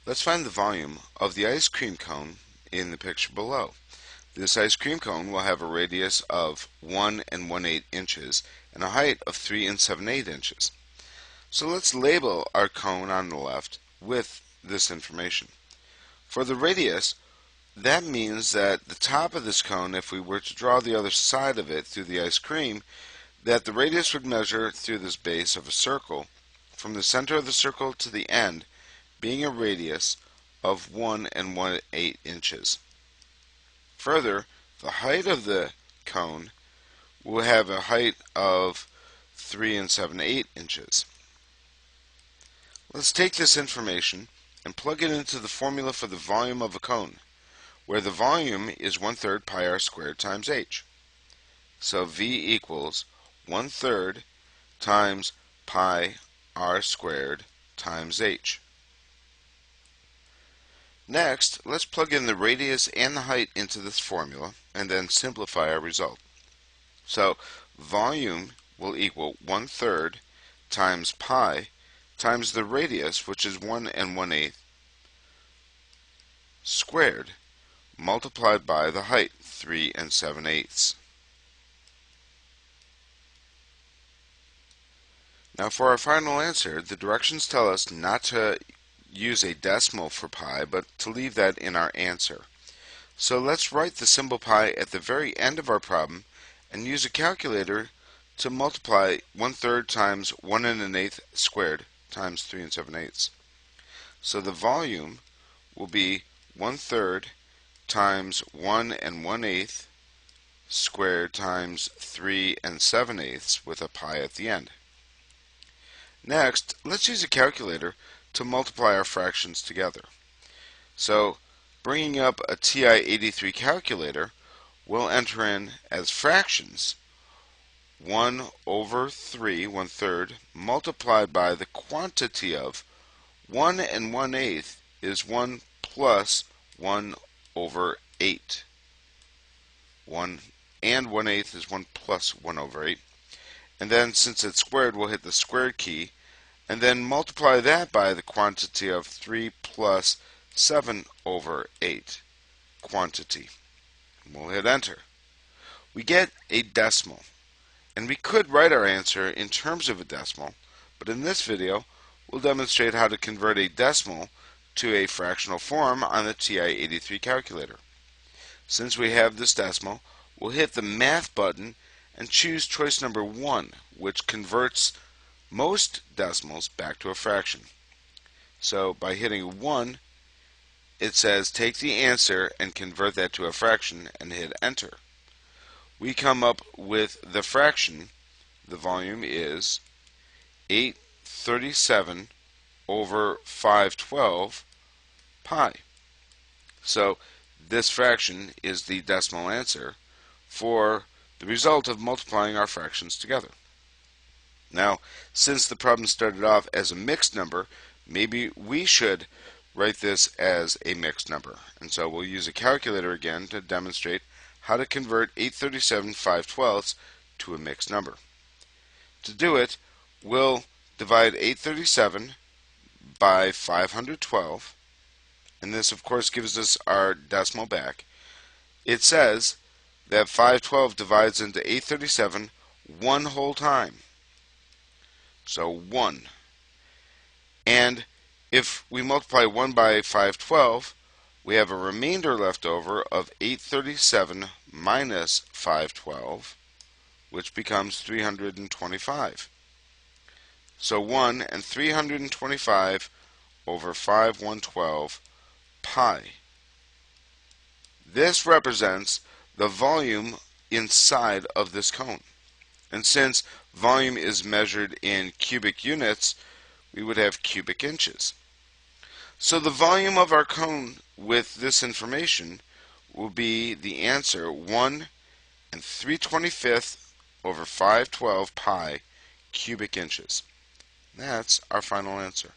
Let's find the volume of the ice cream cone in the picture below. This ice cream cone will have a radius of 1 1/8 inches and a height of 3 7/8 inches. So let's label our cone on the left with this information. For the radius, that means that the top of this cone, if we were to draw the other side of it through the ice cream, that the radius would measure through this base of a circle from the center of the circle to the end, being a radius of 1 1/8 inches. Further, the height of the cone will have a height of 3 7/8 inches. Let's take this information and plug it into the formula for the volume of a cone, where the volume is 1/3 pi r squared times h. So V equals 1/3 times pi r squared times h. Next, let's plug in the radius and the height into this formula and then simplify our result. So volume will equal 1/3 times pi times the radius, which is 1 1/8 squared, multiplied by the height, 3 7/8. Now for our final answer, the directions tell us not to use a decimal for pi, but to leave that in our answer. So let's write the symbol pi at the very end of our problem and use a calculator to multiply 1/3 times 1 1/8 squared times 3 7/8. So the volume will be 1/3 times 1 1/8 squared times 3 7/8 with a pi at the end. Next, let's use a calculator to multiply our fractions together. So, bringing up a TI-83 calculator, we'll enter in as fractions 1/3, 1/3, multiplied by the quantity of 1 1/8 is 1 plus 1/8. 1 1/8 is 1 plus 1/8. And then, since it's squared, we'll hit the squared key, and then multiply that by the quantity of 3 plus 7/8 quantity. And we'll hit enter. We get a decimal, and we could write our answer in terms of a decimal, but in this video we'll demonstrate how to convert a decimal to a fractional form on the TI-83 calculator. Since we have this decimal, we'll hit the math button and choose choice number 1, which converts most decimals back to a fraction. So by hitting 1, it says take the answer and convert that to a fraction and hit enter. We come up with the fraction. The volume is 8/37 over 5/12 pi. So this fraction is the decimal answer for the result of multiplying our fractions together. Now, since the problem started off as a mixed number, maybe we should write this as a mixed number. And so we'll use a calculator again to demonstrate how to convert 8/37 5/12 to a mixed number. To do it, we'll divide 8/37 by 512, and this of course gives us our decimal back. It says that 512 divides into 8/37 one whole time. So 1. And if we multiply 1 by 512, we have a remainder left over of 8/37 minus 512, which becomes 325. So 1 and 325 over 5/112 pi. This represents the volume inside of this cone. And since volume is measured in cubic units, we would have cubic inches. So the volume of our cone with this information will be the answer 1 3/25 over 5/12 pi cubic inches. That's our final answer.